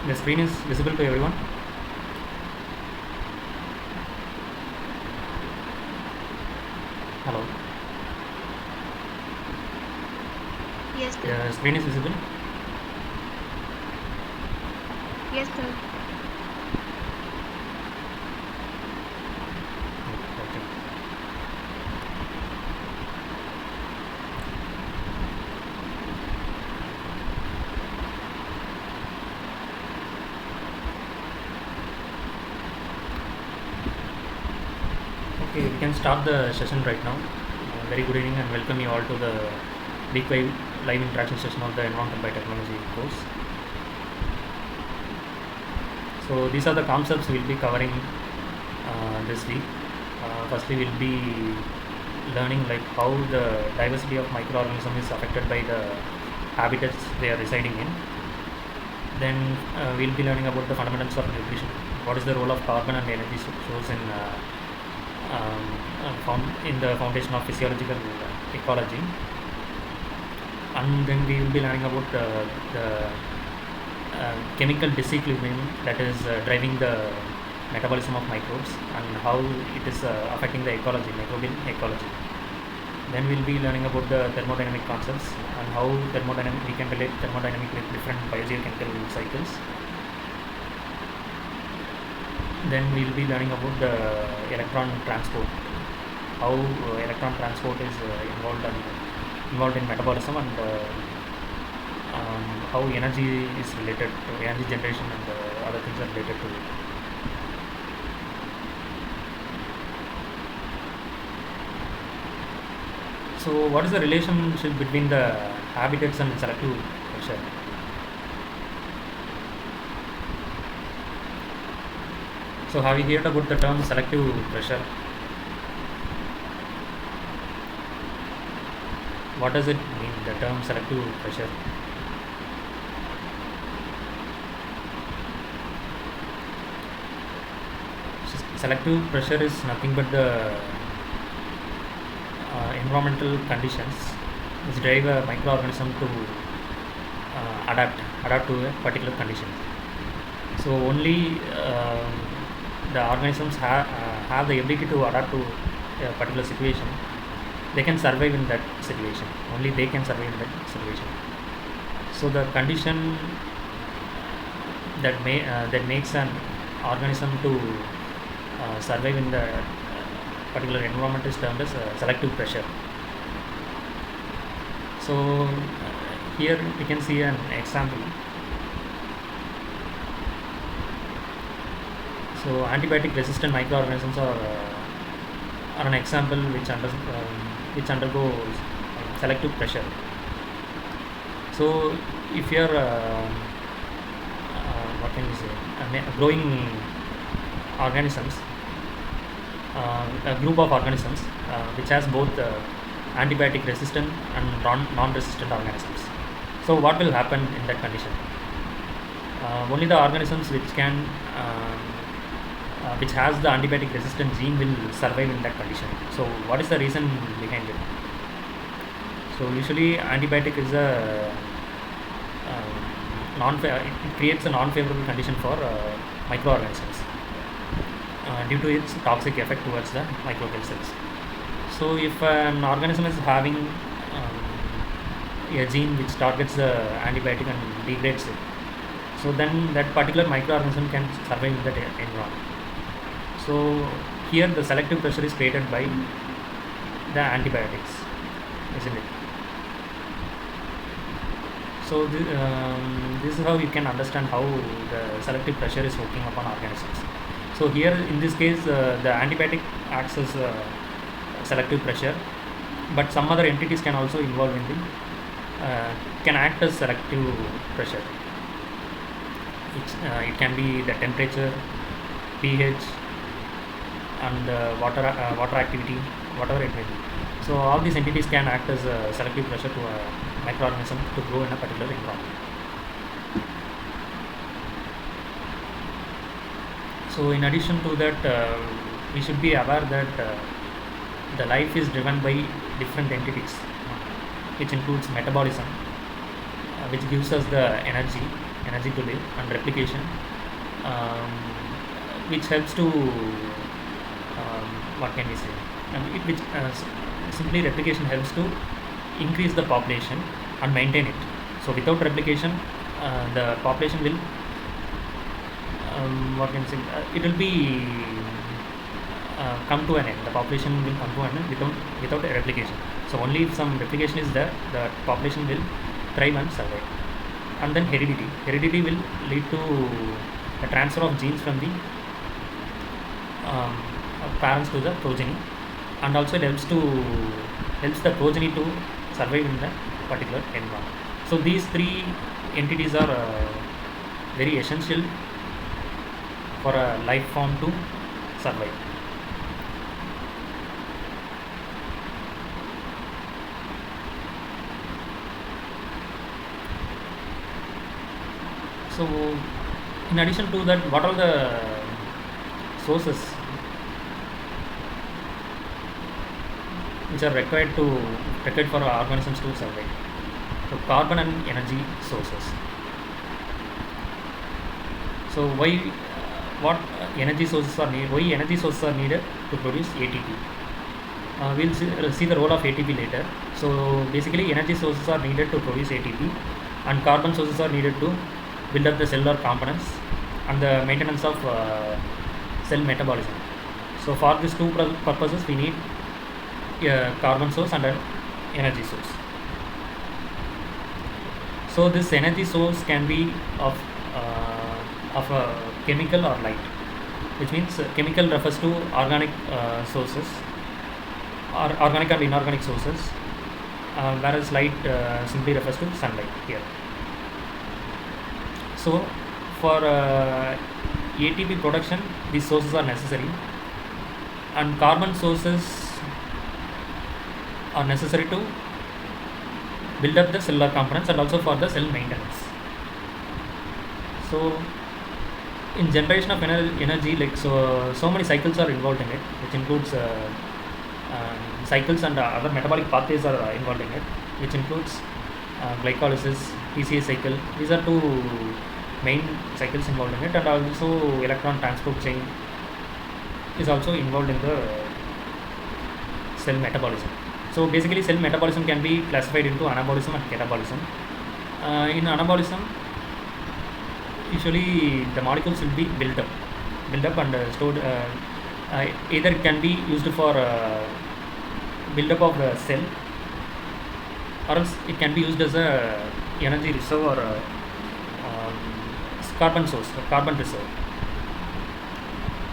The screen is visible to everyone. Hello. Yes, sir. The screen is visible. Yes, sir. Okay. Okay, we can start the session right now. Very good evening and welcome you all to the deep live interaction session of the Environmental Biotechnology course. So these are the concepts we'll be covering this week. Firstly, we'll be learning like how the diversity of microorganisms is affected by the habitats they are residing in. Then we'll be learning about the fundamentals of nutrition. What is the role of carbon and energy source in the foundation of physiological ecology? And then we will be learning about the chemical disequilibrium that is driving the metabolism of microbes and how it is affecting the ecology, microbial ecology. Then we'll be learning about the thermodynamic concepts and how we can relate thermodynamic with different biogeochemical cycles. Then we'll be learning about the electron transport, how electron transport is involved in metabolism, and how energy is related to energy generation and other things are related to it. So what is the relationship between the habitats and selective pressure? So have you heard about the term selective pressure? What does it mean, the term selective pressure? Selective pressure is nothing but the environmental conditions which drive a microorganism to adapt to a particular condition. So only the organisms have the ability to adapt to a particular situation. They can survive in that situation. Only they can survive in that situation. So the condition that makes an organism to survive in the particular environment is termed as selective pressure. So here we can see an example. So antibiotic resistant microorganisms are an example which undergoes selective pressure. So if you are what can we say, growing organisms, a group of organisms which has both antibiotic resistant and non-resistant organisms. So what will happen in that condition? Only the organisms which has the antibiotic resistant gene will survive in that condition. So what is the reason behind it? So usually antibiotic is it creates a non-favorable condition for microorganisms due to its toxic effect towards the microbial cells. So if an organism is having a gene which targets the antibiotic and degrades it, so then that particular microorganism can survive in that environment. So here the selective pressure is created by the antibiotics, isn't it? So this is how you can understand how the selective pressure is working upon organisms. So here in this case the antibiotic acts as selective pressure, but some other entities can also involve in the can act as selective pressure. It can be the temperature, pH, and water activity, whatever it may be. So all these entities can act as a selective pressure to a microorganism to grow in a particular environment. So in addition to that, we should be aware that the life is driven by different entities, which includes metabolism, which gives us the energy, energy to live, and replication, um, which helps to what can we say? Which simply replication helps to increase the population and maintain it. So without replication, the population will what can we say? It will be come to an end. The population will come to an end without a replication. So only if some replication is there, the population will thrive and survive. And then heredity. Heredity will lead to a transfer of genes from the parents to the progeny, and also it helps the progeny to survive in the particular environment. So these three entities are very essential for a life form to survive. So in addition to that, what are the sources which are required for organisms to survive? So carbon and energy sources. So what energy sources are needed? Why energy sources are needed to produce ATP? We'll see the role of ATP later. So basically, energy sources are needed to produce ATP, and carbon sources are needed to build up the cellular components and the maintenance of cell metabolism. So for these two purposes, we need a carbon source and an energy source. So this energy source can be of a chemical or light, which means chemical refers to organic sources, or organic and inorganic sources, whereas light simply refers to sunlight here. So for ATP production, these sources are necessary, and carbon sources are necessary to build up the cellular components and also for the cell maintenance. So in generation of energy, like so many cycles are involved in it, which includes cycles and other metabolic pathways are involved in it, which includes glycolysis, PCA cycle. These are two main cycles involved in it, and also electron transport chain is also involved in the cell metabolism. So basically, cell metabolism can be classified into anabolism and catabolism. In anabolism, usually the molecules will be built up and stored. Either it can be used for build up of the cell, or else it can be used as a energy reserve or carbon source, carbon reserve.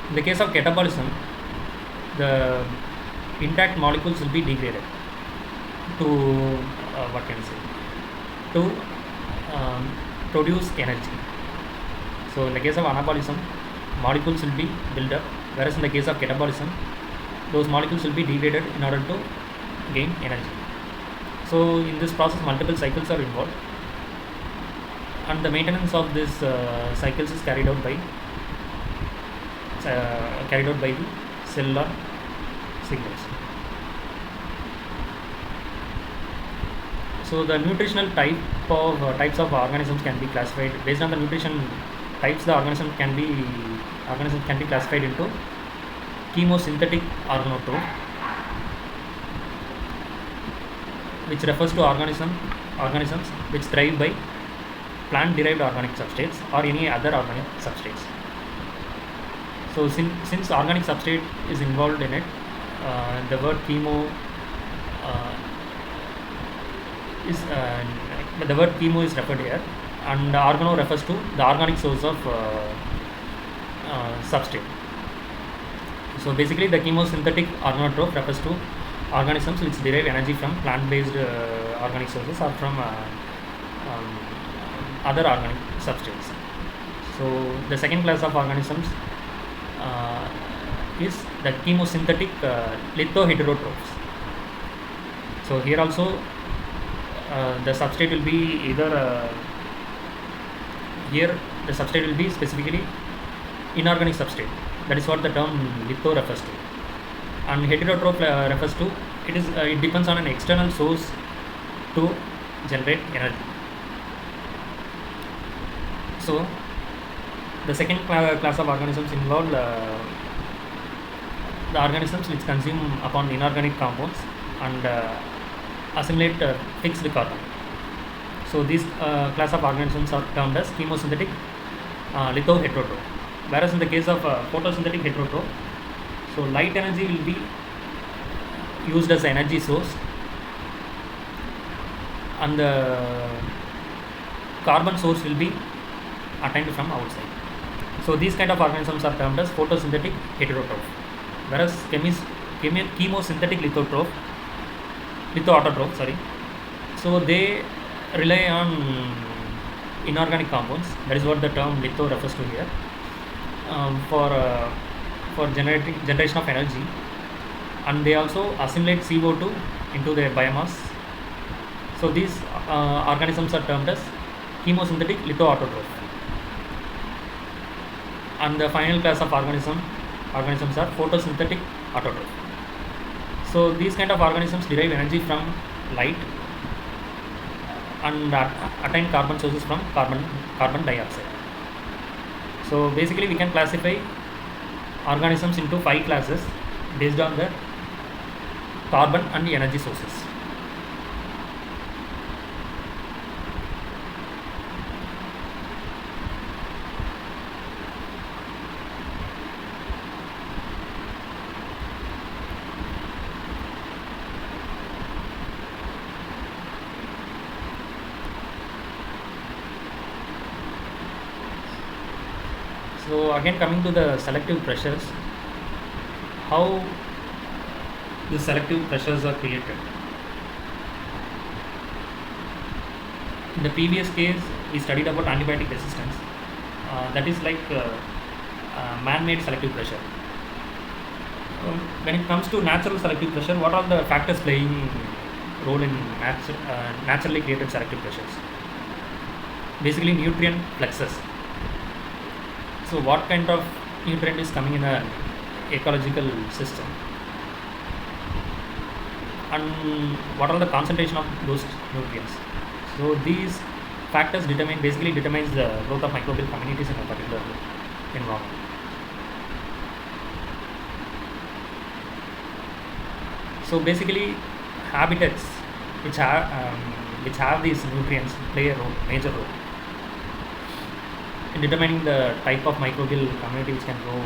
In the case of catabolism, the intact molecules will be degraded to what can I say, to produce energy. So in the case of anabolism, molecules will be built up, whereas in the case of catabolism, those molecules will be degraded in order to gain energy. So in this process, multiple cycles are involved, and the maintenance of this cycles is carried out by the cellular signals. So the nutritional types of organisms can be classified based on the nutrition types. The organisms can be classified into chemosynthetic organotroph, which refers to organisms which thrive by plant-derived organic substrates or any other organic substrates. So since organic substrate is involved in it, the word chemo is referred here, and organo refers to the organic source of substrate. So basically, the chemosynthetic organotroph refers to organisms which derive energy from plant-based organic sources or from other organic substrates. So the second class of organisms is the chemosynthetic lithoheterotrophs. So here also the substrate will be either here the substrate will be specifically inorganic substrate. That is what the term litho refers to. And heterotroph refers to it depends on an external source to generate energy. So the second class of organisms involve the organisms which consume upon inorganic compounds and assimilate fixed carbon. So these class of organisms are termed as chemosynthetic lithoheterotroph. Whereas in the case of photosynthetic heterotroph, so light energy will be used as an energy source, and the carbon source will be attained from outside. So these kind of organisms are termed as photosynthetic heterotroph. Whereas chemosynthetic lithoautotroph, sorry. So they rely on inorganic compounds. That is what the term litho refers to here. For generation of energy, and they also assimilate CO2 into their biomass. So these organisms are termed as chemosynthetic lithoautotroph. And the final class of organisms are photosynthetic autotroph. So these kind of organisms derive energy from light and attain carbon sources from carbon dioxide. So basically we can classify organisms into 5 classes based on the carbon and the energy sources. So again, coming to the selective pressures, how the selective pressures are created. In the previous case, we studied about antibiotic resistance. That is like man-made selective pressure. When it comes to natural selective pressure, what are the factors playing role in naturally created selective pressures? Basically, nutrient fluxes. So what kind of nutrient is coming in a ecological system, and what are the concentration of those nutrients? So these factors basically determines the growth of microbial communities in a particular environment. So basically, habitats which have these nutrients play a major role in determining the type of microbial community which can grow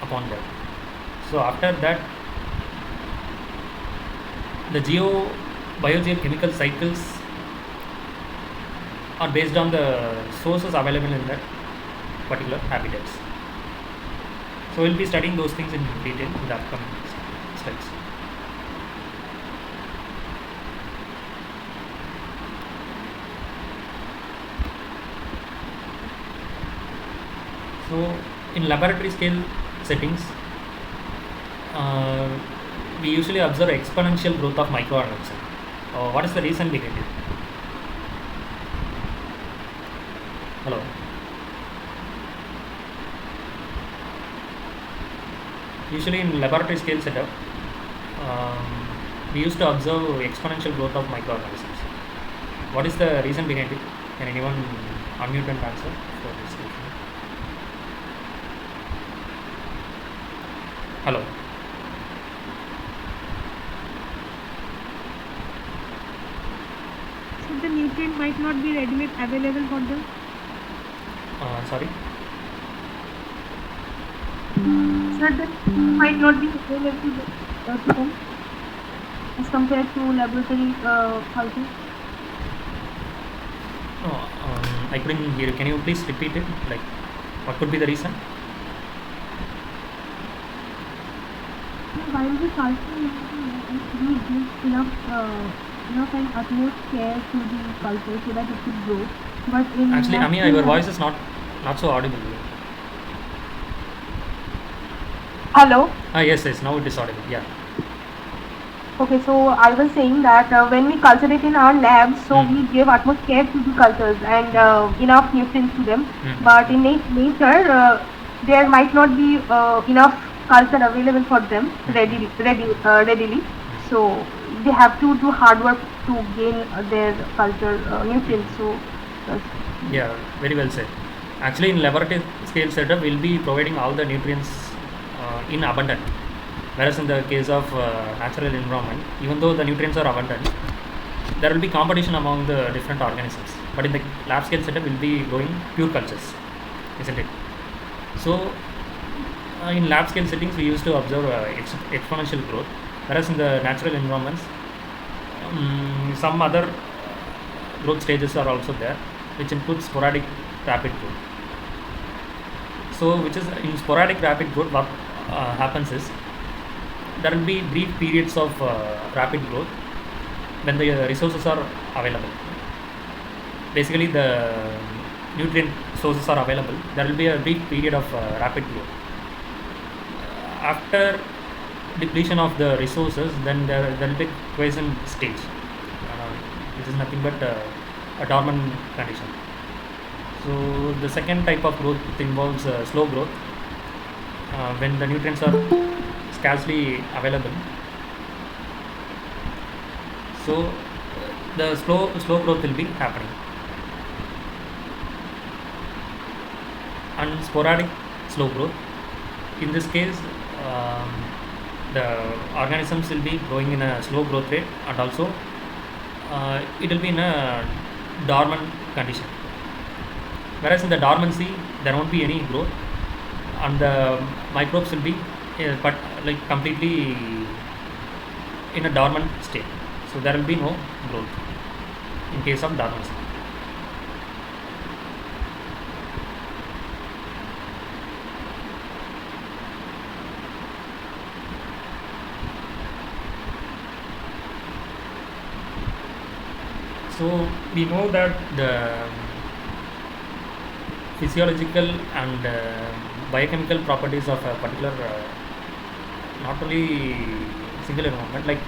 upon them. So after that, the biogeochemical cycles are based on the sources available in that particular habitats. So we'll be studying those things in detail in the upcoming slides. So in laboratory scale settings, we usually observe exponential growth of microorganisms. What is the reason behind it? Hello. Usually in laboratory scale setup, we used to observe exponential growth of microorganisms. What is the reason behind it? Can anyone unmute and answer for this question? Hello. So the nutrient might not be readily available for them. Sorry. Sir, that might not be available to them as compared to laboratory culture. I couldn't hear. Can you please repeat it? Like, what could be the reason? While we culture, we give enough and utmost care to the culture so that it could grow. But in Actually, Amia, your voice is not so audible. Hello. Yes, now it is audible. Yeah. Okay, so I was saying that when we cultivate in our labs, so we give utmost care to the cultures and enough nutrients to them. But in nature, there might not be enough culture available for them readily. So they have to do hard work to gain their culture nutrients. So Yes. Yeah, very well said. Actually, in laboratory scale setup, we'll be providing all the nutrients in abundant. Whereas in the case of natural environment, even though the nutrients are abundant, there will be competition among the different organisms. But in the lab scale setup, we'll be growing pure cultures, isn't it? So, in lab scale settings, we used to observe exponential growth, whereas in the natural environments, some other growth stages are also there, which includes sporadic rapid growth. So, which is in sporadic rapid growth, what happens is there will be brief periods of rapid growth when the resources are available. Basically, the nutrient sources are available. There will be a brief period of rapid growth. After depletion of the resources, then there will be quiescent stage, which is nothing but a dormant condition. So the second type of growth involves slow growth when the nutrients are scarcely available. So the slow growth will be happening, and sporadic slow growth. In this case, the organisms will be growing in a slow growth rate, and also it will be in a dormant condition. Whereas in the dormancy, there won't be any growth, and the microbes will be but like completely in a dormant state. So there will be no growth in case of dormancy. So we know that the physiological and biochemical properties of a particular not only single environment, like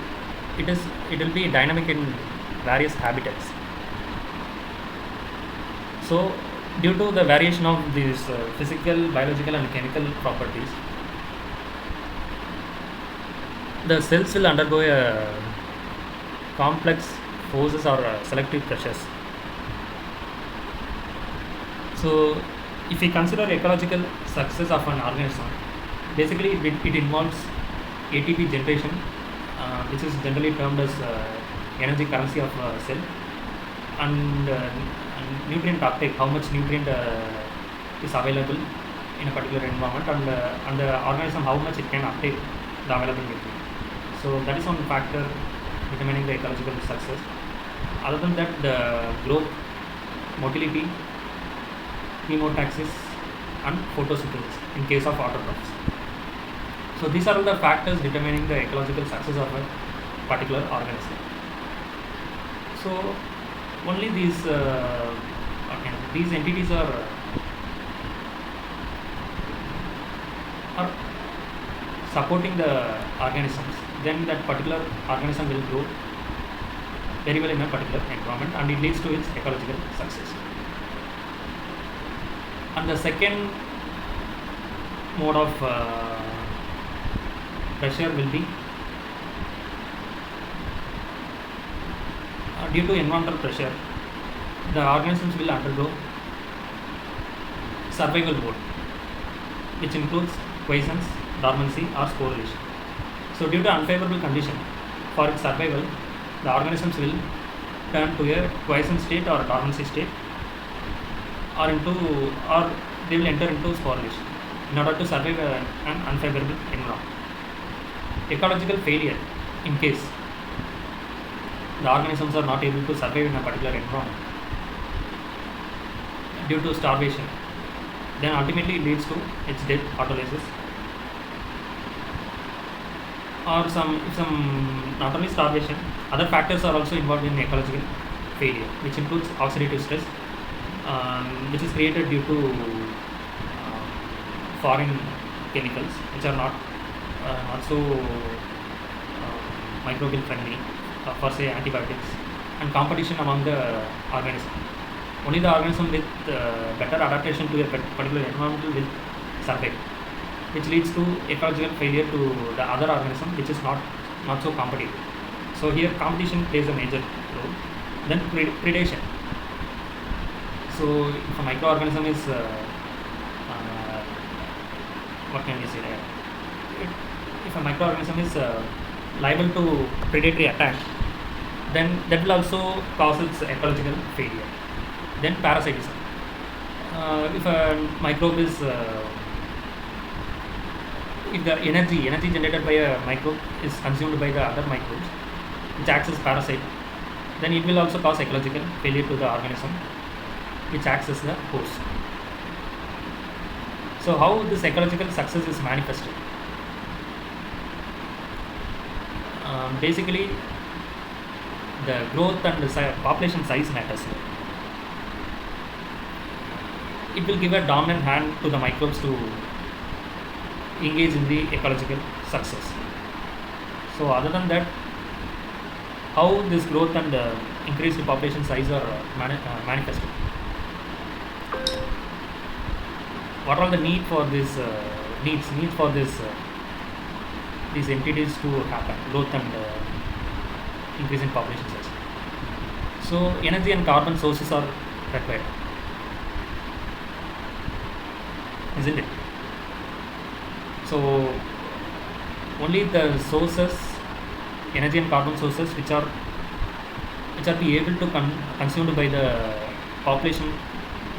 it will be dynamic in various habitats. So due to the variation of these physical, biological and chemical properties, the cells will undergo a complex forces or selective pressures. So if we consider ecological success of an organism, basically it involves ATP generation, which is generally termed as energy currency of cell, and nutrient uptake, how much nutrient is available in a particular environment, and the organism how much it can uptake the available nutrient. So that is one factor determining the ecological success. Other than that, the growth, motility, chemotaxis and photosynthesis in case of autotrophs. So these are all the factors determining the ecological success of a particular organism. So only these entities are supporting the organisms, then that particular organism will grow very well in a particular environment, and it leads to its ecological success. And the second mode of pressure will be due to environmental pressure, the organisms will undergo survival mode, which includes quiescence, dormancy or sporulation. So due to unfavorable condition for its survival, the organisms will turn to a quiescent state or dormancy state, or they will enter into sporulation in order to survive an unfavorable environment. Ecological failure, in case the organisms are not able to survive in a particular environment due to starvation, then ultimately it leads to its death, autolysis, or some not only starvation, other factors are also involved in ecological failure, which includes oxidative stress, which is created due to foreign chemicals which are not so microbial friendly, for say antibiotics, and competition among the organism. Only the organism with better adaptation to a particular environment will survive, which leads to ecological failure to the other organism which is not so competitive. So here competition plays a major role. Then predation. So if a microorganism is what can we say there? If a microorganism is liable to predatory attack, then that will also cause its ecological failure. Then parasitism. If a microbe is if the energy generated by a microbe is consumed by the other microbes, which acts as parasite, then it will also cause ecological failure to the organism, which acts as the host. So how this ecological success is manifested? Basically, the growth and the population size matters. It will give a dominant hand to the microbes to engage in the ecological success. So other than that, how this growth and increased population size are manifested? What are the need for this needs for this these entities to happen, growth and increase in population size? So energy and carbon sources are required, isn't it? So only the sources, energy and carbon sources, which are be able to consumed by the population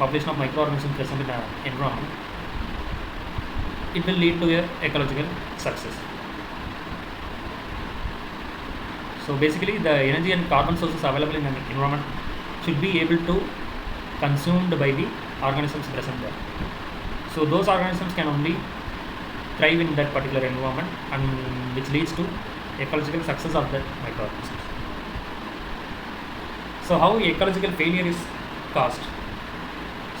of microorganisms present in the environment, it will lead to a ecological success. So basically, the energy and carbon sources available in an environment should be able to consumed by the organisms present there. So those organisms can only thrive in that particular environment, and which leads to ecological success of that microorganisms. So how ecological failure is caused?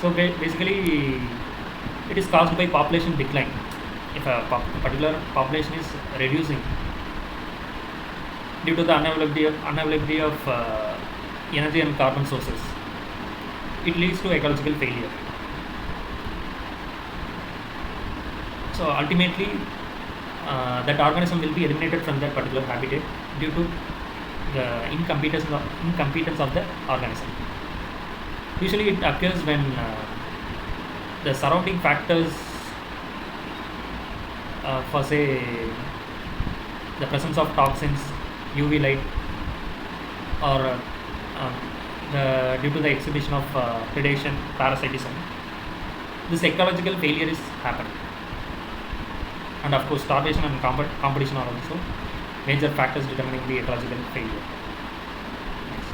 So basically, it is caused by population decline. If a particular population is reducing due to the unavailability of energy and carbon sources, it leads to ecological failure. So ultimately, that organism will be eliminated from that particular habitat due to the incompetence of the organism. Usually it occurs when the surrounding factors, for say the presence of toxins, UV light, or due to the exhibition of predation, parasitism, this ecological failure is happening. And of course, starvation and competition are also major factors determining the ecological failure. Next.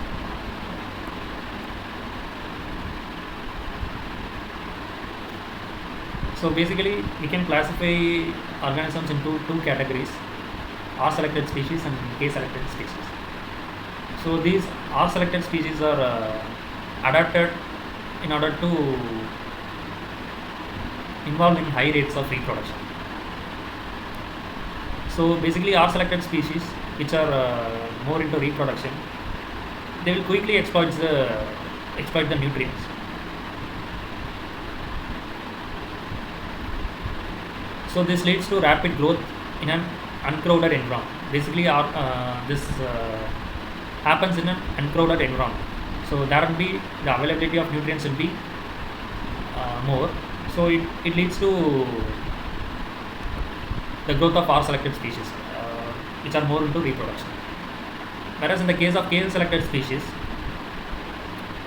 So basically, we can classify organisms into two categories: R-selected species and K-selected species. So these R-selected species are adapted in order to involve in high rates of reproduction. So basically, R-selected species, which are more into reproduction, they will quickly exploit the nutrients. So this leads to rapid growth in an uncrowded environment. Basically, this happens in an uncrowded environment. So there will be the availability of nutrients will be more. So it leads to the growth of R-selected species, which are more into reproduction. Whereas in the case of K-selected species,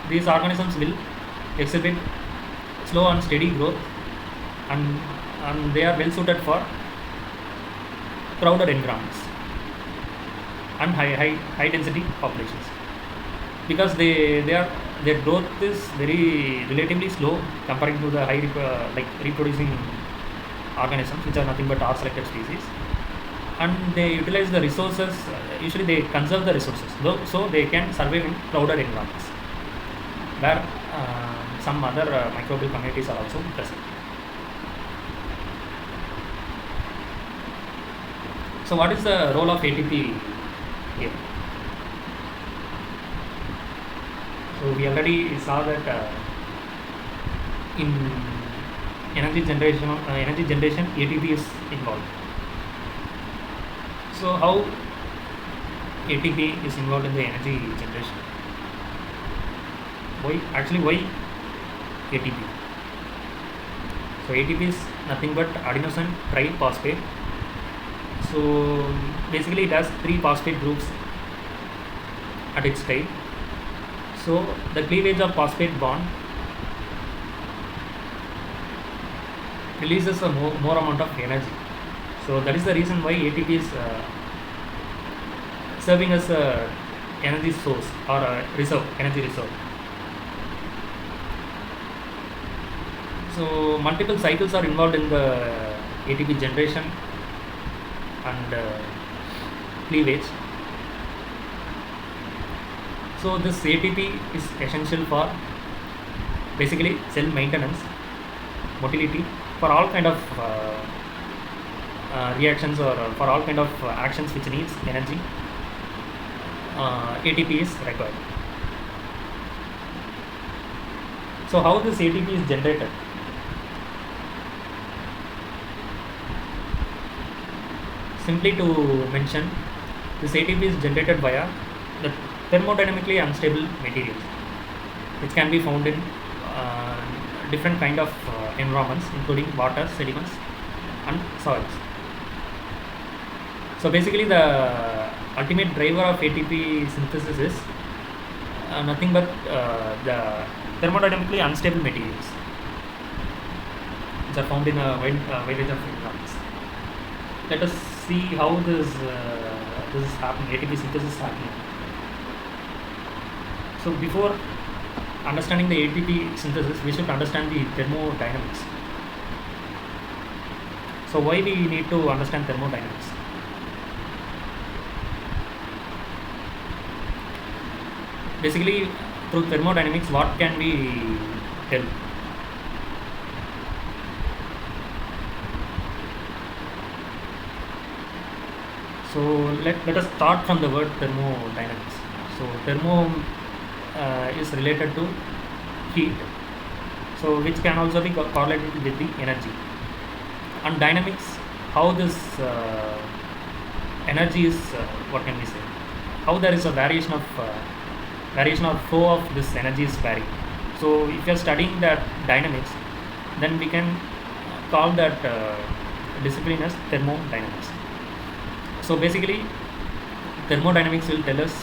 these organisms will exhibit slow and steady growth, and they are well suited for crowded environments and high density populations, because their growth is very relatively slow comparing to the reproducing organisms, which are nothing but R-selected species, and they utilize the resources. Usually they conserve the resources, so they can survive in crowded environments where some other microbial communities are also present. So what is the role of ATP here? So we already saw that in energy generation ATP is involved. So how ATP is involved in the energy generation? Why ATP. So ATP is nothing but adenosine triphosphate. So basically it has 3 phosphate groups at its tail. So the cleavage of phosphate bond releases a more amount of energy. So that is the reason why ATP is serving as a energy source or a energy reserve. So multiple cycles are involved in the ATP generation and cleavage. So this ATP is essential for basically cell maintenance, motility, for all kind of reactions or for all kind of actions which needs energy. ATP is required. So how this ATP is generated? Simply to mention, this ATP is generated via the thermodynamically unstable materials, which can be found in different kind of environments, including water, sediments, and soils. So basically, the ultimate driver of ATP synthesis is nothing but the thermodynamically unstable materials, which are found in a wide range of environments. Let us see how this is happening. ATP synthesis is happening. So before understanding the ATP synthesis, we should understand the thermodynamics. So why we need to understand thermodynamics? Basically, through thermodynamics, what can we tell? So let us start from the word thermodynamics. So thermo is related to heat, so which can also be correlated with the energy. And dynamics, how this energy is, what can we say? How there is a variation or flow of this energy is varied. So if you are studying that dynamics, then we can call that discipline as thermodynamics. So basically, thermodynamics will tell us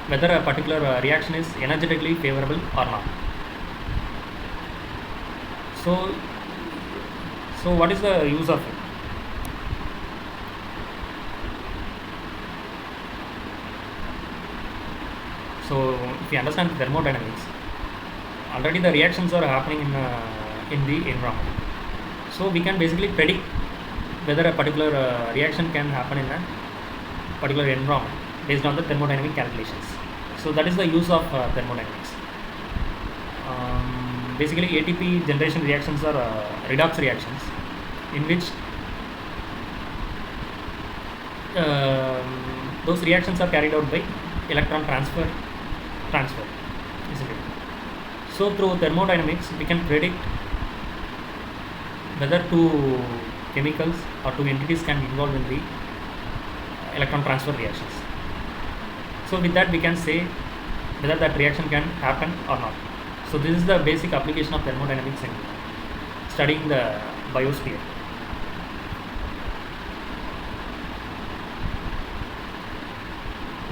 whether a particular reaction is energetically favorable or not. So what is the use of it? So if you understand thermodynamics, already the reactions are happening in the environment. So we can basically predict whether a particular reaction can happen in a particular environment based on the thermodynamic calculations. So that is the use of thermodynamics. Basically, ATP generation reactions are redox reactions, in which those reactions are carried out by electron transfer, isn't it? So through thermodynamics, we can predict whether two chemicals or two entities can be involved in the electron transfer reactions. So with that, we can say whether that reaction can happen or not. So this is the basic application of thermodynamics in studying the biosphere.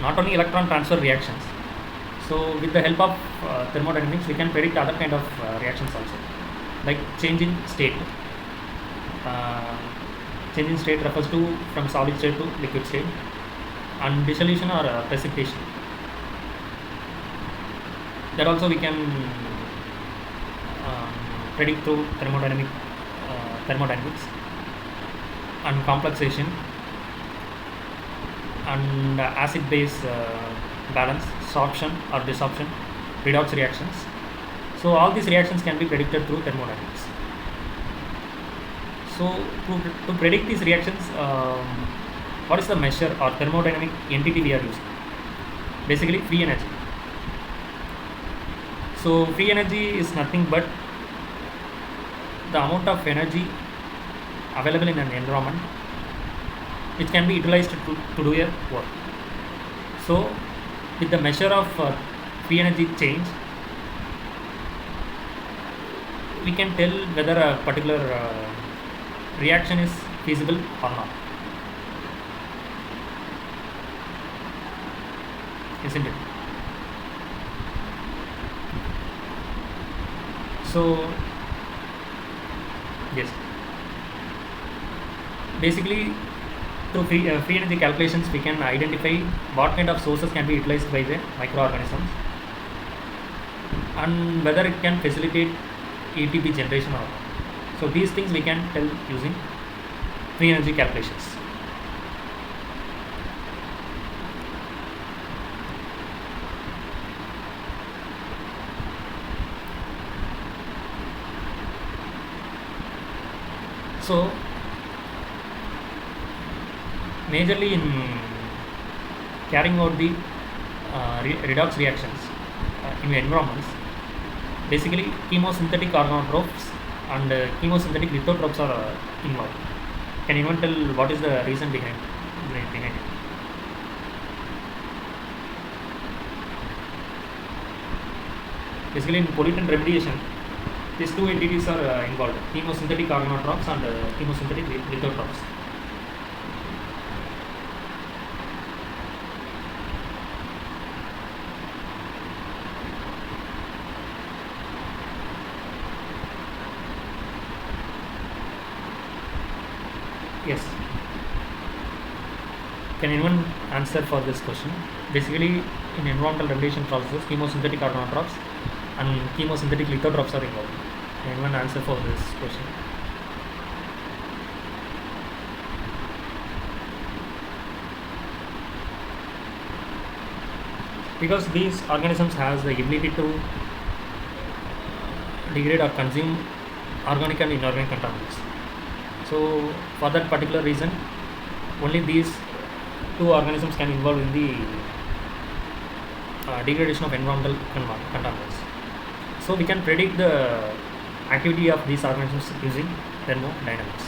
Not only electron transfer reactions. So with the help of thermodynamics, we can predict other kind of reactions also, like change in state. Change in state refers to from solid state to liquid state, and dissolution or precipitation. That also we can predict through thermodynamics, and complexation and acid-base balance, sorption or desorption, redox reactions. So all these reactions can be predicted through thermodynamics. So to predict these reactions, what is the measure or thermodynamic entity we are using? Basically, free energy. So free energy is nothing but the amount of energy available in an environment which can be utilized to do a work. So with the measure of free energy change, we can tell whether a particular reaction is feasible or not, isn't it? So yes, basically through free energy calculations we can identify what kind of sources can be utilized by the microorganisms and whether it can facilitate ATP generation or not. So these things we can tell using free energy calculations. So majorly in carrying out the redox reactions in environments, basically chemosynthetic organotrophs and chemosynthetic lithotropes are involved. Can anyone tell what is the reason behind it? Basically in pollutant remediation, these two entities are involved: chemosynthetic organotrophs and chemosynthetic lithotropes. Yes. Can anyone answer for this question? Basically, in environmental remediation processes, chemosynthetic organotrophs and chemosynthetic lithotropes are involved. Can anyone answer for this question? Because these organisms has the ability to degrade or consume organic and inorganic contaminants. So for that particular reason, only these two organisms can involve in the degradation of environmental contaminants. So we can predict the activity of these organisms using thermodynamics.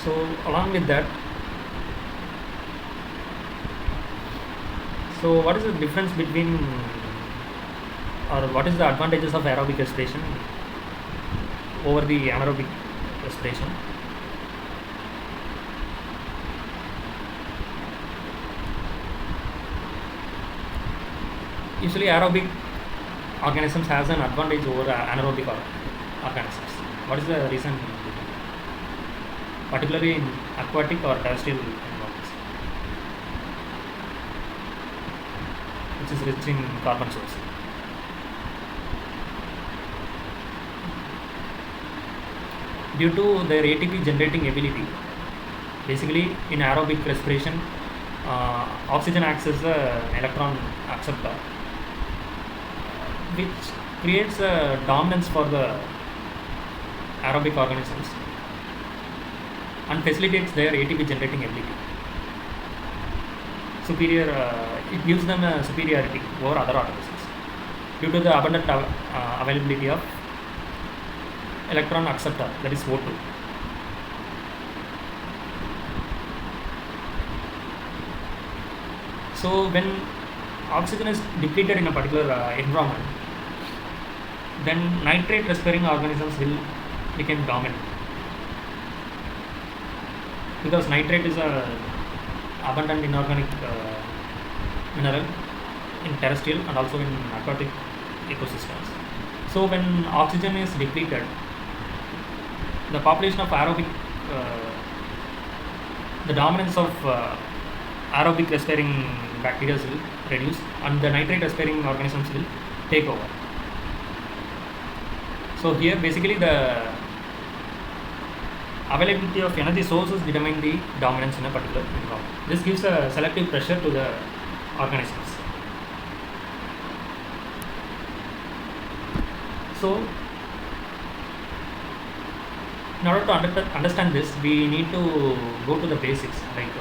So along with that, so what is the difference between, or what is the advantages of aerobic respiration over the anaerobic respiration? Usually aerobic organisms has an advantage over anaerobic organisms. What is the reason, particularly in aquatic or terrestrial environments, which is rich in carbon source? Due to their ATP generating ability. Basically in aerobic respiration, oxygen acts as an electron acceptor, which creates a dominance for the aerobic organisms and facilitates their ATP generating ability. It gives them a superiority over other organisms due to the abundant availability of electron acceptor, that is O2. So when oxygen is depleted in a particular environment, then nitrate respiring organisms will become dominant, because nitrate is a abundant inorganic mineral in terrestrial and also in aquatic ecosystems. So when oxygen is depleted, the population of the dominance of aerobic respiring bacteria will reduce and the nitrate respiring organisms will take over. So here basically the availability of energy sources determine the dominance in a particular environment. This gives a selective pressure to the organisms. So in order to understand this, we need to go to the basics. Like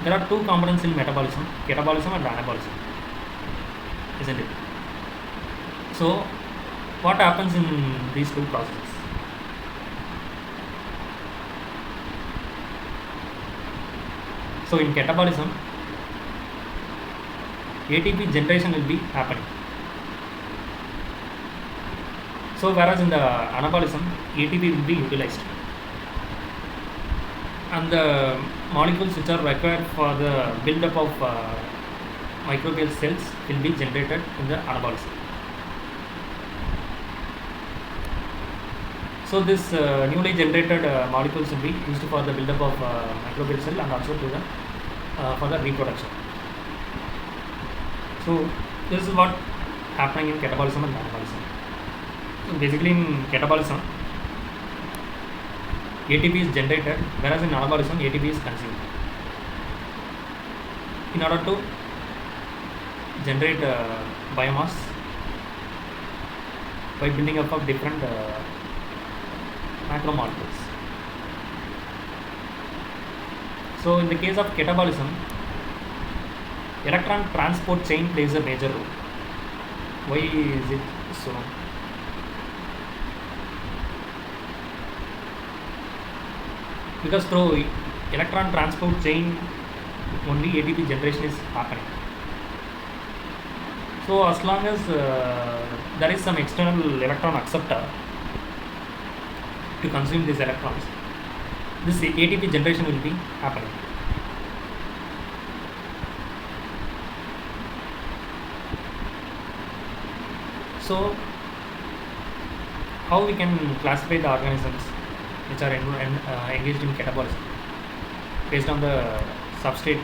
there are two components in metabolism: catabolism and anabolism, isn't it? So what happens in these two processes? So in catabolism, ATP generation will be happening. So whereas in the anabolism, ATP will be utilized, and the molecules which are required for the build-up of microbial cells will be generated in the anabolism. So this newly generated molecules will be used for the build-up of microbial cell and also to the for the reproduction. So this is what happening in catabolism and anabolism. So basically in catabolism, ATP is generated, whereas in anabolism ATP is consumed. In order to generate biomass by building up of different macromolecules. So in the case of catabolism, electron transport chain plays a major role. Why is it so? Because through electron transport chain only ATP generation is happening. So as long as there is some external electron acceptor to consume these electrons, this ATP generation will be happening. So how we can classify the organisms which are engaged in catabolism based on the substrate?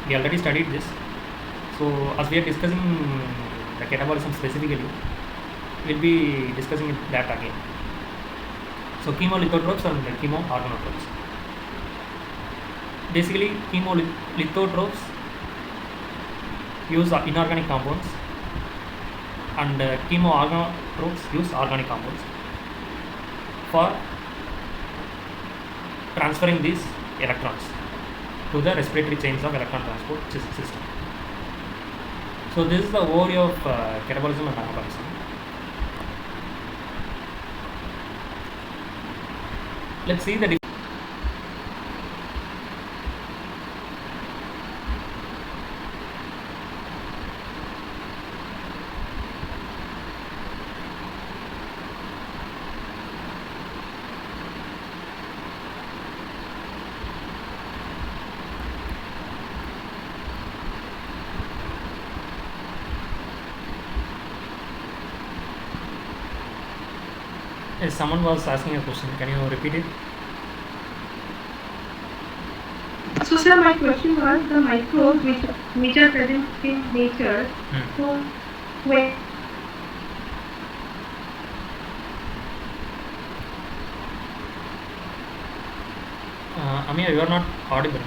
We already studied this. So as we are discussing the catabolism specifically, we'll be discussing that again. So chemolithotropes and chemoorganotropes. Basically, chemolithotropes use inorganic compounds, and chemoorganotropes use organic compounds for transferring these electrons to the respiratory chains of electron transport system. So this is the overview of catabolism and anabolism. Let's see the Yes, someone was asking a question. Can you repeat it? So, sir, my question was the microbes which are present in nature. So, when Amir, you are not audible.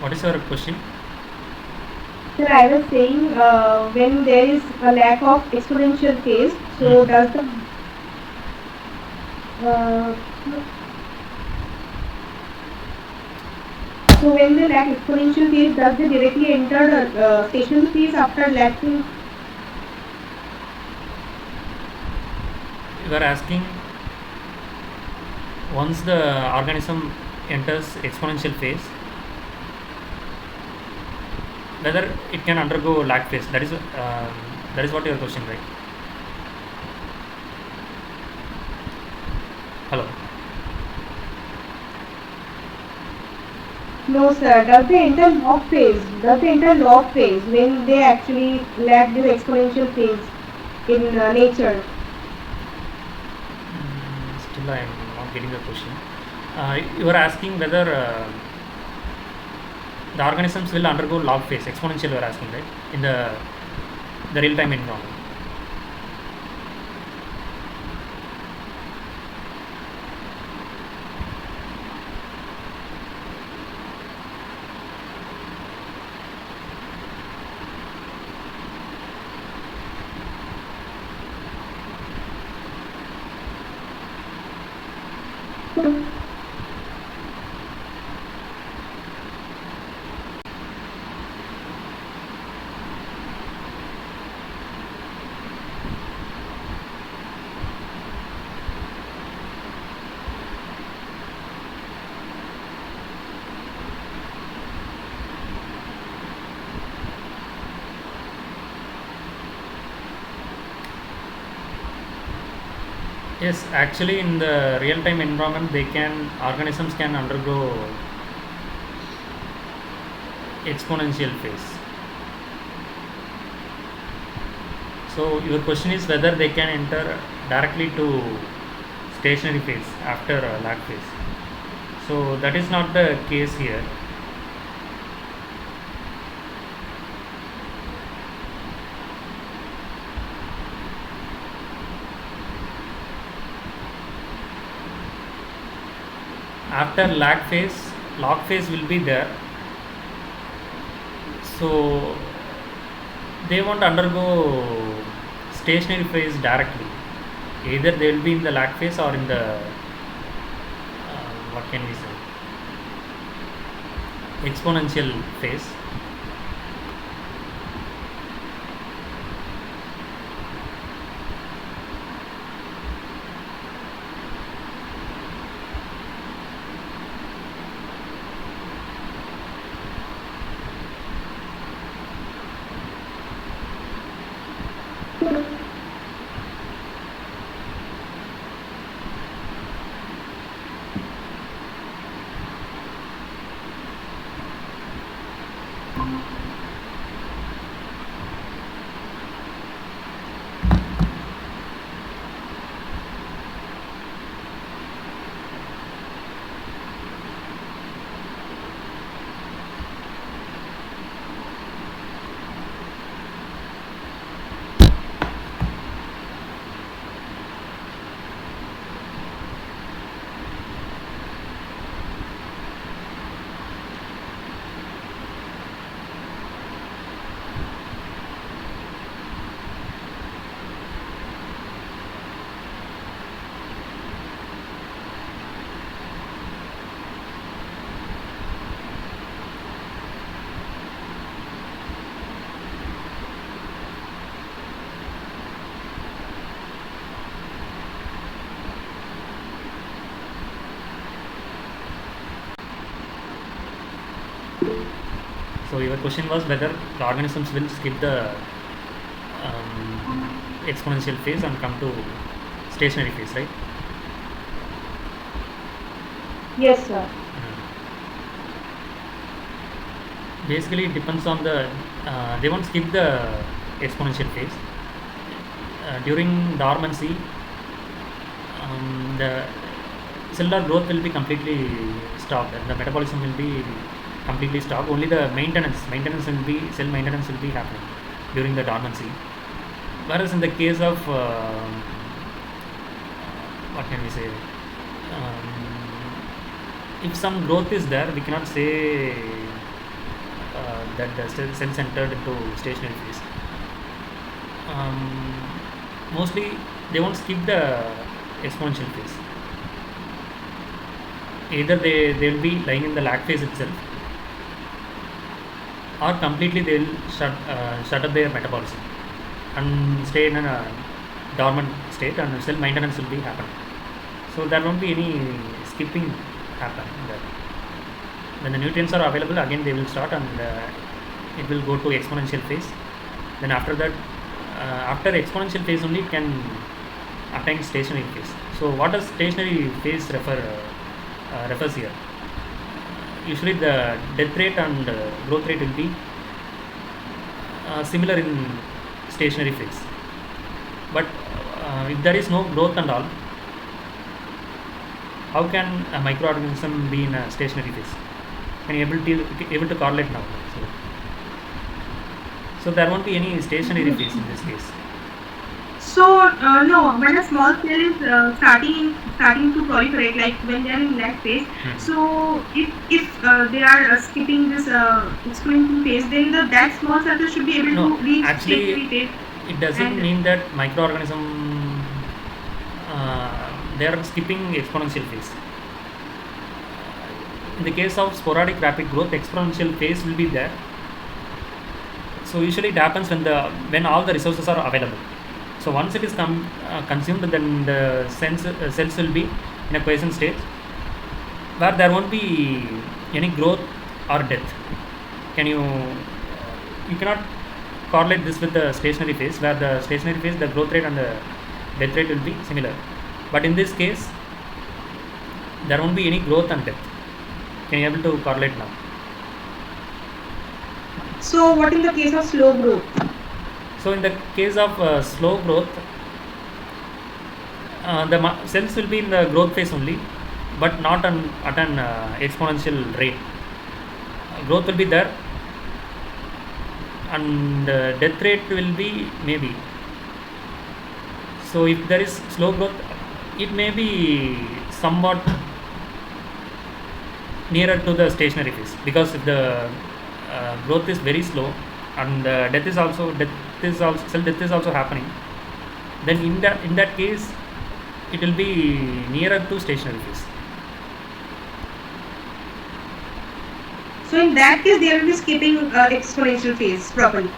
What is your question? Sir, I was saying when there is a lack of exponential phase, so does the uh, so when they lack exponential phase, does they directly enter the stationary phase after lacking? You are asking once the organism enters exponential phase, whether it can undergo lag phase. That is what your question, right? Hello. No, sir. Does they enter log phase? Does they enter log phase when they actually lack this exponential phase in nature? Still, I am not getting the question. You are asking whether the organisms will undergo log phase, exponential. You are asking, right? In the real time environment. Yes, actually, in the real-time environment, organisms can undergo exponential phase. So your question is whether they can enter directly to stationary phase after lag phase. So that is not the case here. After log phase will be there. So they won't undergo stationary phase directly. Either they will be in the lag phase or in the what can we say, exponential phase. So your question was whether the organisms will skip the exponential phase and come to stationary phase, right? Yes, sir. Basically, it depends on they won't skip the exponential phase. During dormancy, the cellular growth will be completely stopped and the metabolism will be completely stopped. Only the cell maintenance will be happening during the dormancy. Whereas in the case of what can we say, if some growth is there, we cannot say that the cells entered into stationary phase. Mostly they won't skip the exponential phase. Either they will be lying in the lag phase itself, or completely they will shut up their metabolism and stay in a dormant state, and cell maintenance will be happen. So there won't be any skipping happen there. When the nutrients are available, again they will start, and it will go to exponential phase. Then after that, after exponential phase only it can attain stationary phase. So what does stationary phase refers here? Usually the death rate and growth rate will be similar in stationary phase. But if there is no growth and all, how can a microorganism be in a stationary phase? Can you able to correlate now? So there won't be any stationary phase in this case. So no, when a small cell is starting to proliferate, like when they are in lag phase. So if they are skipping this exponential phase, then that small cell should be able to reach stationary phase. It doesn't mean that microorganism they are skipping exponential phase. In the case of sporadic rapid growth, exponential phase will be there. So usually it happens when all the resources are available. So once it is consumed, then the cells will be in a quiescent state where there won't be any growth or death. You cannot correlate this with the stationary phase, where the stationary phase, the growth rate and the death rate will be similar. But in this case, there won't be any growth and death. Can you able to correlate now? So what in the case of slow growth? So in the case of slow growth, the cells will be in the growth phase only, but not at an exponential rate. Growth will be there, and death rate will be maybe. So if there is slow growth, it may be somewhat nearer to the stationary phase, because if the growth is very slow and cell death is also happening, then in that case it will be nearer to stationary phase. So in that case, they will be skipping exponential phase properly.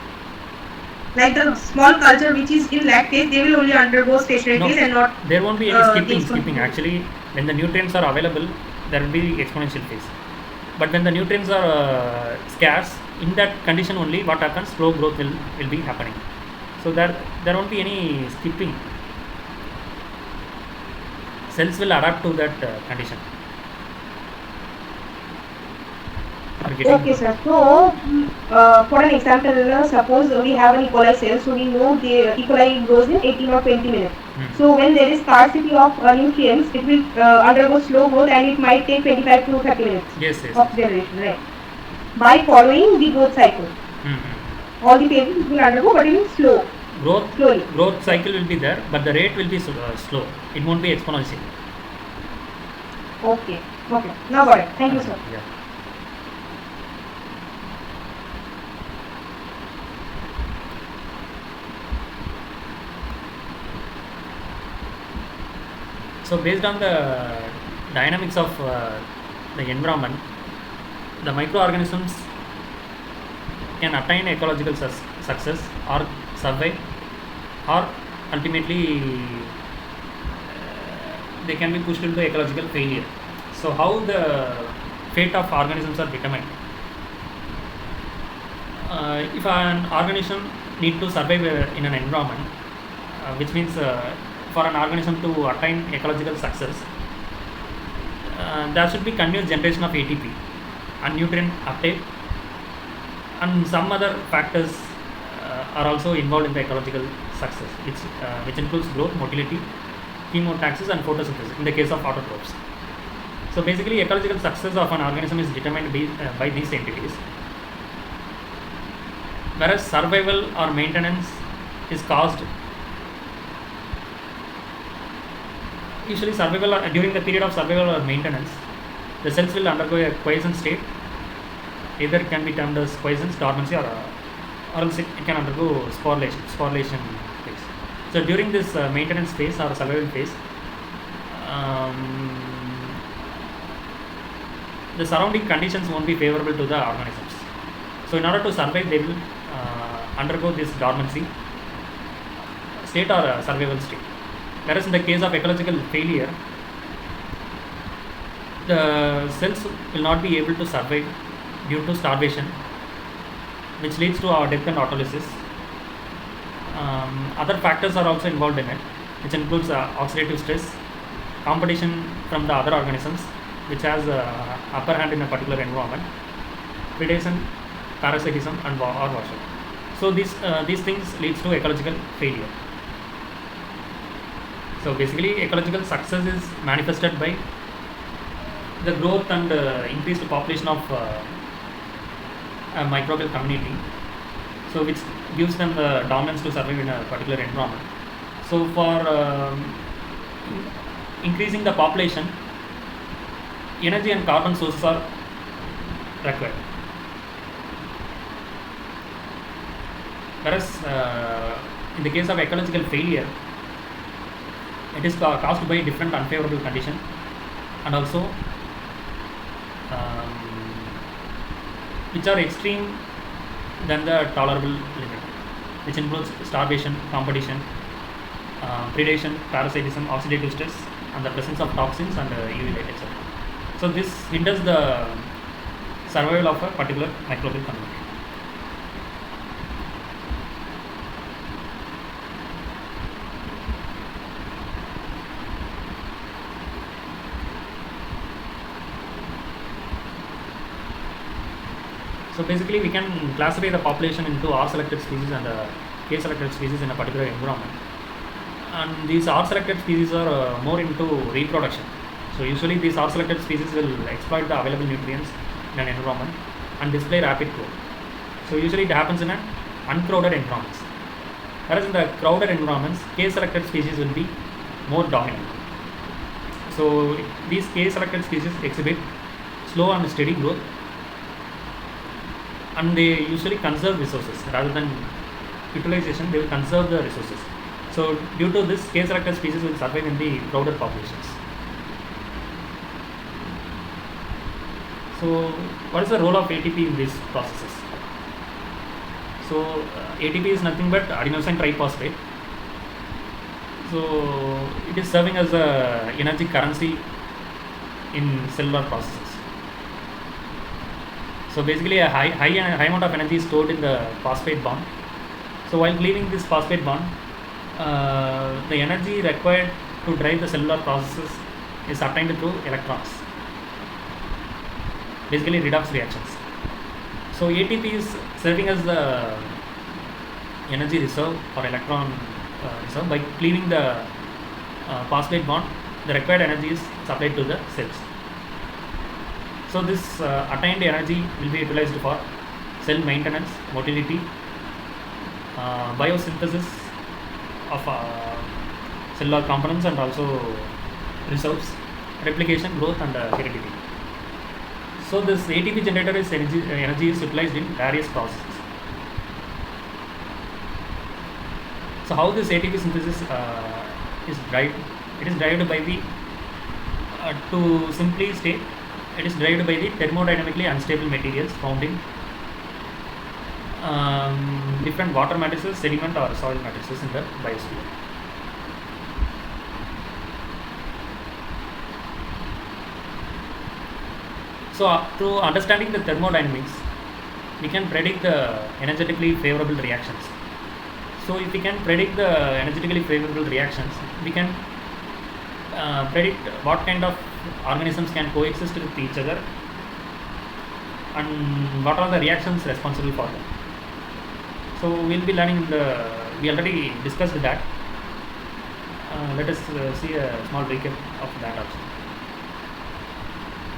Like the small culture which is in lag phase, they will only undergo stationary phase and not. There won't be any skipping. Actually, when the nutrients are available, there will be exponential phase. But when the nutrients are scarce, in that condition only, what happens? Slow growth will be happening. So there won't be any skipping. Cells will adapt to that condition. Okay, sir. So, for an example, suppose we have an E. coli cell, so we know the E. coli grows in 18 or 20 minutes. So, when there is scarcity of nutrients, it will undergo slow growth, and it might take 25 to 30 minutes of generation, right? By following the growth cycle. All the phases will undergo, but in slow. Growth cycle will be there, but the rate will be slow. It won't be exponential. Okay. Now got it. Thank you, sir. Yeah. So based on the dynamics of the environment, the microorganisms can attain ecological success or survive, or ultimately they can be pushed into ecological failure. So how the fate of organisms are determined? If an organism need to survive in an environment, which means for an organism to attain ecological success, there should be continuous generation of ATP and nutrient uptake, and some other factors are also involved in the ecological success, which includes growth, motility, chemotaxis, and photosynthesis in the case of autotrophs. So basically, ecological success of an organism is determined by these entities, whereas survival or maintenance is caused usually during the period of survival or maintenance. The cells will undergo a quiescent state, Either it can be termed as quiescence, dormancy, or else it can undergo sporulation phase. So during this maintenance phase or survival phase, um, the surrounding conditions won't be favorable to the organisms. So in order to survive, they will undergo this dormancy state or survival state. Whereas in the case of ecological failure, the cells will not be able to survive due to starvation, which leads to our death and autolysis. Other factors are also involved in it, which includes oxidative stress, competition from the other organisms, which has upper hand in a particular environment, predation, parasitism, and or washout. So these things leads to ecological failure. So basically, ecological success is manifested by the growth and increased population of a microbial community, so which gives them the dominance to survive in a particular environment. So for increasing the population, energy and carbon sources are required. Whereas in the case of ecological failure, it is caused by different unfavorable conditions, and also which are extreme than the tolerable limit, which includes starvation, competition, predation, parasitism, oxidative stress, and the presence of toxins and UV light, etc. So this hinders the survival of a particular microbial community. So basically, we can classify the population into R-selected species and K-selected species in a particular environment. And these R-selected species are more into reproduction. So usually these R-selected species will exploit the available nutrients in an environment and display rapid growth. So usually it happens in an uncrowded environments. Whereas in the crowded environments, K-selected species will be more dominant. So these K-selected species exhibit slow and steady growth, and they usually conserve resources rather than utilization. They will conserve the resources. So due to this, K-selected species will survive in the crowded populations. So what is the role of ATP in these processes? So ATP is nothing but adenosine triphosphate. So it is serving as a energy currency in cellular processes. So basically, a high amount of energy is stored in the phosphate bond. So while cleaving this phosphate bond, the energy required to drive the cellular processes is obtained through electrons, basically redox reactions. So ATP is serving as the energy reserve or electron reserve. By cleaving the phosphate bond, the required energy is supplied to the cells. So this attained energy will be utilized for cell maintenance, motility, biosynthesis of cellular components, and also reserves, replication, growth, and heredity. So this ATP generator is energy is utilized in various processes. So how this ATP synthesis is derived? It is derived by the to simply state, it is derived by the thermodynamically unstable materials found in different water matrices, sediment, or soil matrices in the biosphere. So through understanding the thermodynamics, we can predict the energetically favorable reactions. So if we can predict the energetically favorable reactions, we can predict what kind of organisms can coexist with each other and what are the reactions responsible for them. So we'll be learning we already discussed that. Let us see a small recap of that also.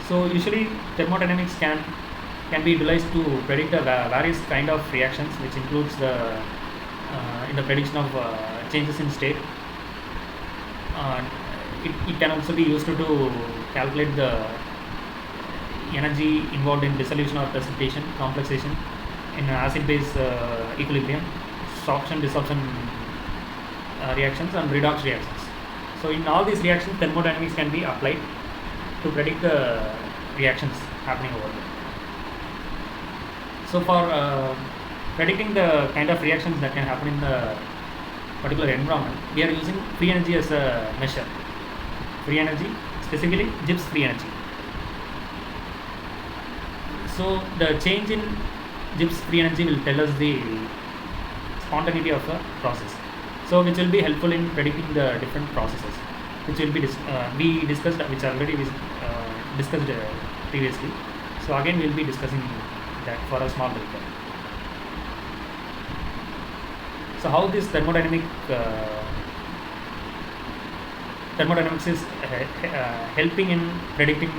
So usually thermodynamics can be utilized to predict the various kind of reactions, which includes the in the prediction of changes in state. It can also be used to calculate the energy involved in dissolution or precipitation, complexation in acid-base equilibrium, sorption, desorption reactions, and redox reactions. So in all these reactions, thermodynamics can be applied to predict the reactions happening over there. So for predicting the kind of reactions that can happen in the particular environment, we are using free energy as a measure. Free energy, specifically Gibbs free energy. So the change in Gibbs free energy will tell us the spontaneity of the process. So which will be helpful in predicting the different processes, which will be we discussed, which already discussed previously. So again we will be discussing that for a small break. So how this thermodynamics is helping in predicting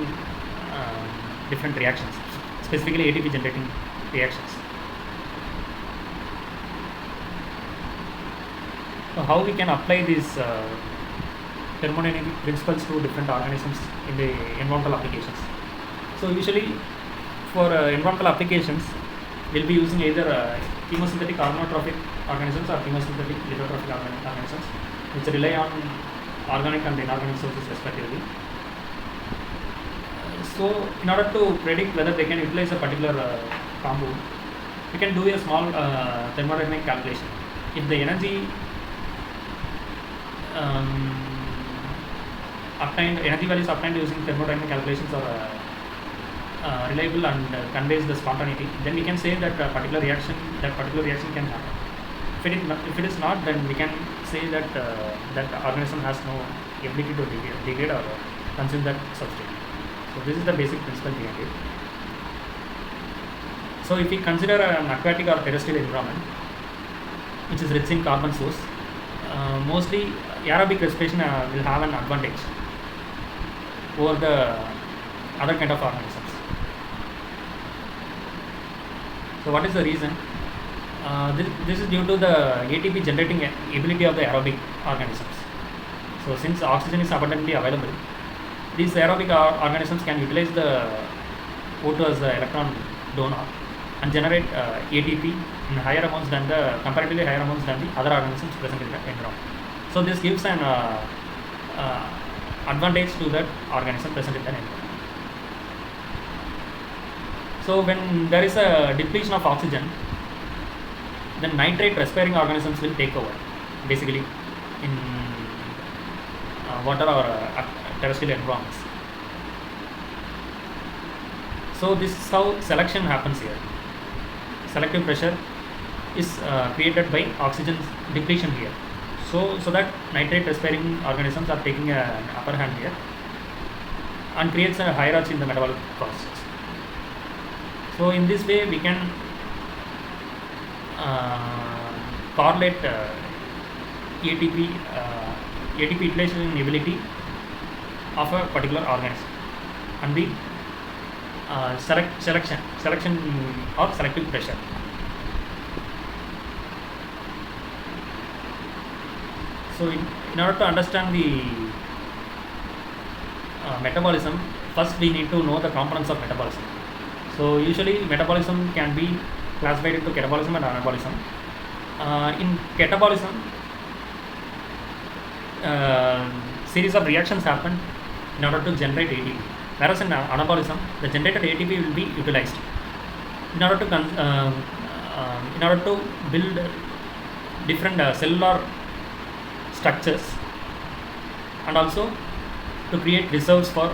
different reactions, specifically ATP generating reactions. So how we can apply these thermodynamic principles to different organisms in the environmental applications. So usually for environmental applications, we'll be using either chemosynthetic organotrophic organisms or chemosynthetic lithotrophic organisms, which rely on organic and inorganic sources respectively. So in order to predict whether they can utilize a particular compound, we can do a small thermodynamic calculation. If the energy energy values obtained using thermodynamic calculations are reliable and conveys the spontaneity, then we can say that particular reaction can happen. If it is not, then we can say that that organism has no ability to degrade or consume that substrate. So this is the basic principle behind it. So if we consider an aquatic or terrestrial environment which is rich in carbon source, mostly aerobic respiration will have an advantage over the other kind of organisms. So what is the reason? This is due to the ATP generating ability of the aerobic organisms. So since oxygen is abundantly available, these aerobic organisms can utilize the O2 as the electron donor and generate ATP in higher amounts than comparatively higher amounts than the other organisms present in the environment. So this gives an advantage to that organism present in the environment. So when there is a depletion of oxygen, then nitrate respiring organisms will take over, basically in water or terrestrial environments. So this is how selection happens here. Selective pressure is created by oxygen depletion here. So that nitrate respiring organisms are taking an upper hand here and creates a hierarchy in the metabolic process. So in this way we can correlate ATP utilization ability of a particular organism and the selection or selective pressure. So in order to understand the metabolism, first we need to know the components of metabolism. So usually metabolism can be classified into catabolism and anabolism. In catabolism, series of reactions happen in order to generate ATP, whereas in anabolism, the generated ATP will be utilized in order to build different cellular structures and also to create reserves for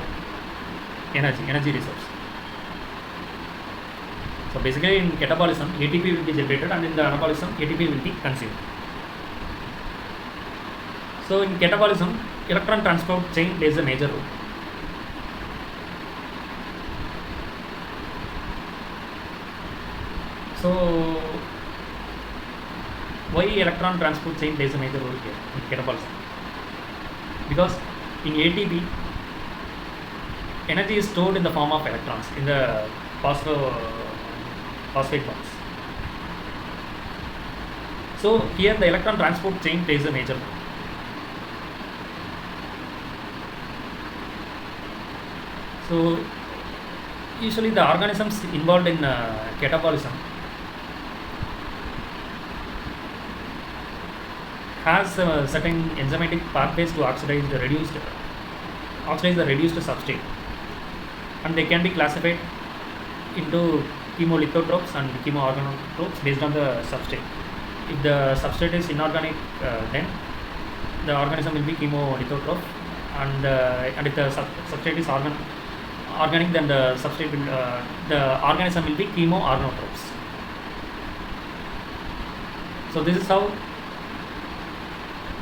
energy reserves. So basically in catabolism, ATP will be generated, and in the anabolism, ATP will be consumed. So in catabolism, electron transport chain plays a major role. So why electron transport chain plays a major role here in catabolism? Because in ATP, energy is stored in the form of electrons in the phosphate bonds. So here the electron transport chain plays a major role. So Usually the organisms involved in catabolism has certain enzymatic pathways to oxidize the reduced substrate, and they can be classified into chemolithotropes and chemoorganotropes based on the substrate. If the substrate is inorganic, then the organism will be chemolithotroph, and if the substrate is organic, then the organism will be chemoorganotropes. So this is how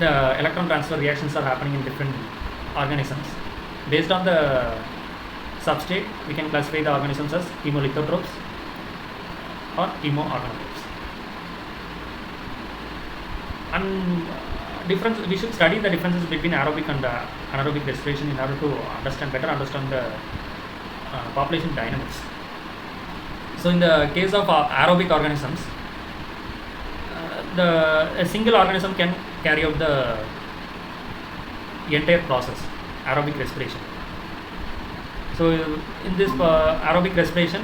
the electron transfer reactions are happening in different organisms. Based on the substrate, we can classify the organisms as chemolithotropes or chemoorganotropes. And we should study the differences between aerobic and anaerobic respiration in order to better understand the population dynamics. So in the case of aerobic organisms, a single organism can carry out the entire process, aerobic respiration. So in this aerobic respiration,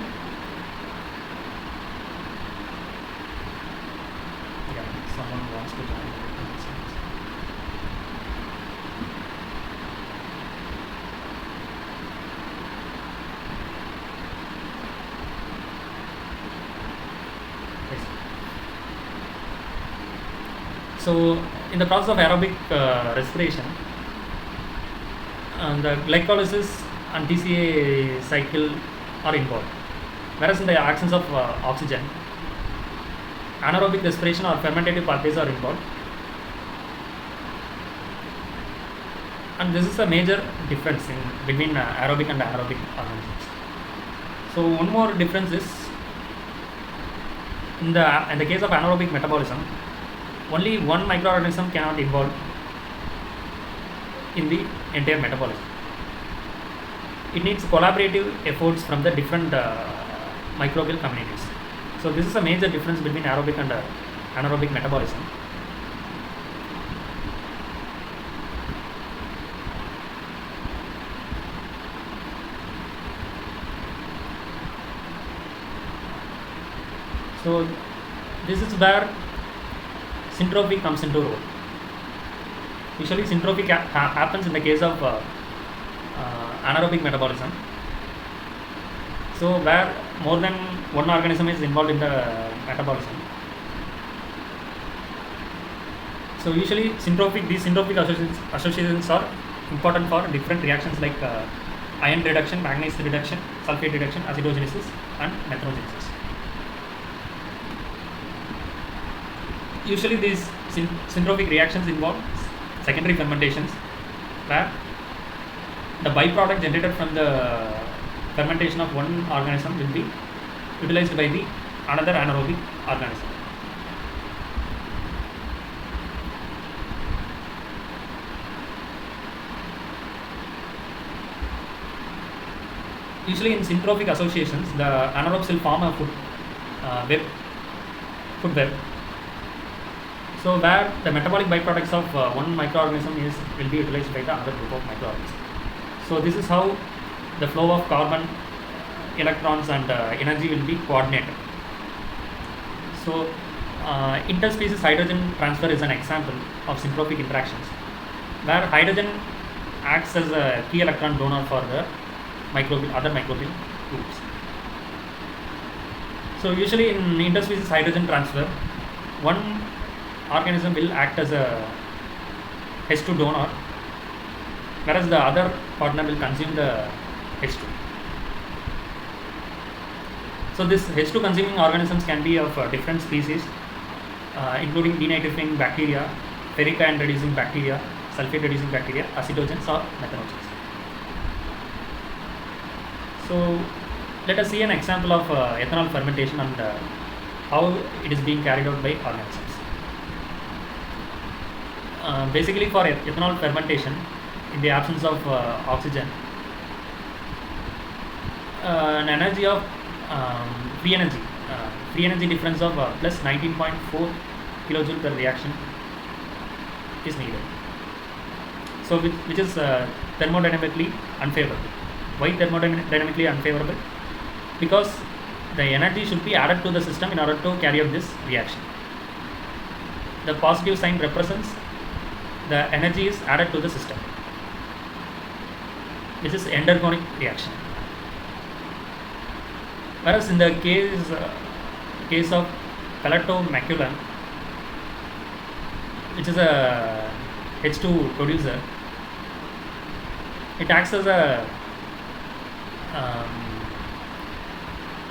someone wants to join. So in the process of aerobic respiration, the glycolysis and TCA cycle are involved, whereas in the actions of oxygen, anaerobic respiration or fermentative pathways are involved, and this is a major difference between aerobic and anaerobic organisms. So one more difference is in the case of anaerobic metabolism, only one microorganism cannot involve in the entire metabolism. It needs collaborative efforts from the different microbial communities. So this is a major difference between aerobic and anaerobic metabolism. So this is where syntropy comes into role. Usually syntropy happens in the case of anaerobic metabolism. So where more than one organism is involved in the metabolism. So usually these syntropic associations are important for different reactions like ion reduction, manganese reduction, sulfate reduction, acidogenesis and methanogenesis. Usually these syntropic reactions involve secondary fermentations, where the byproduct generated from the fermentation of one organism will be utilized by the another anaerobic organism. Usually in syntropic associations, the anaerobes will form a food web. So where the metabolic byproducts of one microorganism will be utilized by the other group of microorganisms. So this is how the flow of carbon, electrons and energy will be coordinated. So interspecies hydrogen transfer is an example of syntropic interactions, where hydrogen acts as a key electron donor for the other microbial groups. So usually in interspecies hydrogen transfer, one organism will act as a H2 donor, whereas the other partner will consume the H2. So this H2 consuming organisms can be of different species, including denitrifying bacteria, ferric ion reducing bacteria, sulfate reducing bacteria, acidogens or methanogens. So let us see an example of ethanol fermentation and how it is being carried out by organisms. Basically for ethanol fermentation, in the absence of oxygen, an energy of free energy difference of plus 19.4 kilojoule per reaction is needed. So which is thermodynamically unfavorable. Why thermodynamically unfavorable? because the energy should be added to the system in order to carry out this reaction. The positive sign represents the energy is added to the system, which is endergonic reaction. Whereas in the case of palato-maculan, which is a H2 producer, it acts as a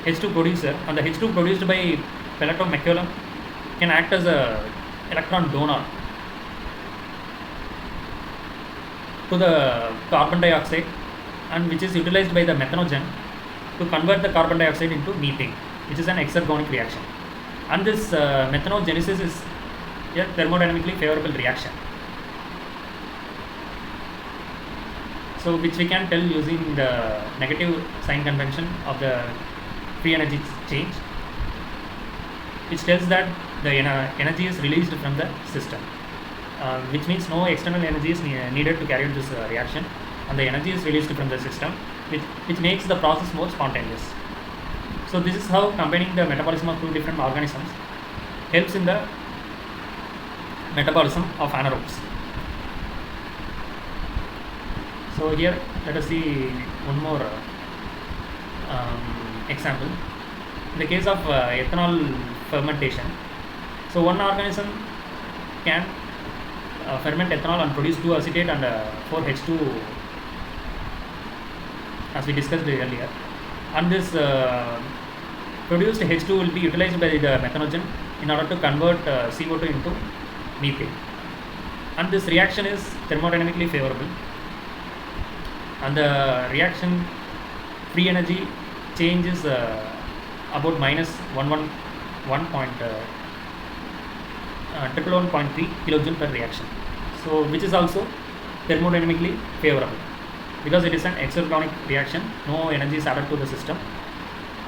H2 producer, and the H2 produced by palato-maculan can act as a electron donor to the carbon dioxide, and which is utilized by the methanogen to convert the carbon dioxide into methane, which is an exergonic reaction. And this methanogenesis is a thermodynamically favorable reaction. So which we can tell using the negative sign convention of the free energy change, which tells that the energy is released from the system, which means no external energy is needed to carry out this reaction, and the energy is released from the system, which makes the process more spontaneous. So this is how combining the metabolism of two different organisms helps in the metabolism of anaerobes. So here let us see one more example. In the case of ethanol fermentation, so one organism can ferment ethanol and produce 2-acetate and 4H2, as we discussed earlier, and this produced H2 will be utilized by the methanogen in order to convert CO2 into methane, and this reaction is thermodynamically favorable, and the reaction free energy change is about minus 111.3 kilojoule per reaction, so which is also thermodynamically favorable because it is an exergonic reaction. No energy is added to the system,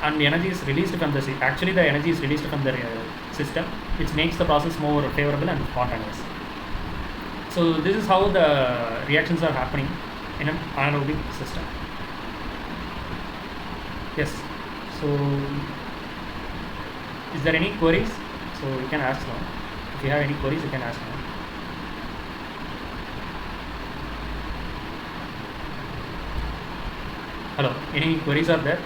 and the energy is released from the the energy is released from the system, which makes the process more favorable and spontaneous. So this is how the reactions are happening in an anaerobic system. Yes. So is there any queries? So you can ask now. If you have any queries, you can ask now. Hello, any queries are there?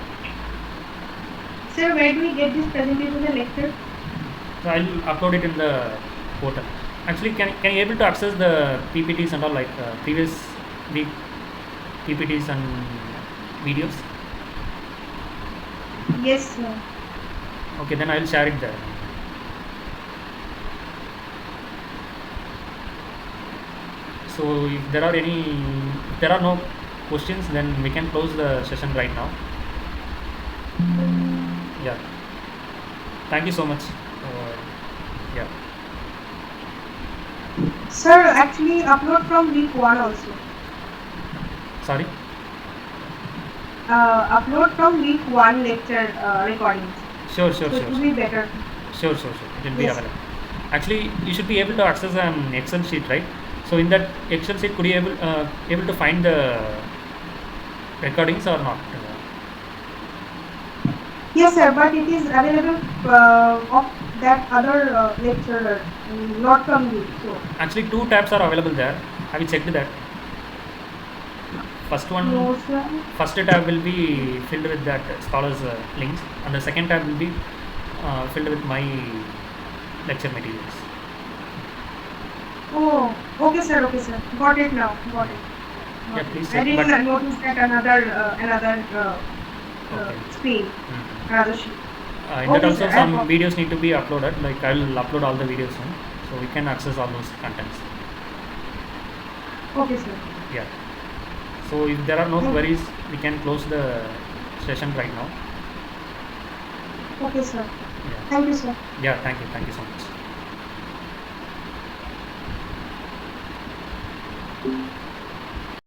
Sir, where do we get this presentation in the lecture? So I'll upload it in the portal. Actually, can you able to access the PPTs and all, like previous week PPTs and videos? Yes, sir. Okay, then I will share it there. So if there are no questions, then we can close the session right now. Yeah. Thank you so much. Yeah. Sir, actually upload from week 1 also. Sorry? Upload from week 1 lecture recordings. Sure. So it will be better. Sure. It will be Yes. available. Actually, you should be able to access an Excel sheet, right? So in that Excel sheet, could you able to find the recordings or not? Yes, sir, but it is available of that other lecturer, not from you. So Actually, 2 tabs are available there. Have you checked that? First one, no, sir. first tab will be filled with that scholars links, and the second tab will be filled with my lecture materials. Oh, okay, sir. Got it now. Got it. Yeah, please I check. didn't notice that another Okay. screen, Mhm. another sheet. In that Okay, also sir, some I'll- videos need to be uploaded. Like I will upload all the videos soon, so we can access all those contents. Okay, sir. Yeah. So if there are no queries, we can close the session right now. Okay, sir. Yeah. Thank you, sir. Yeah. Thank you so much.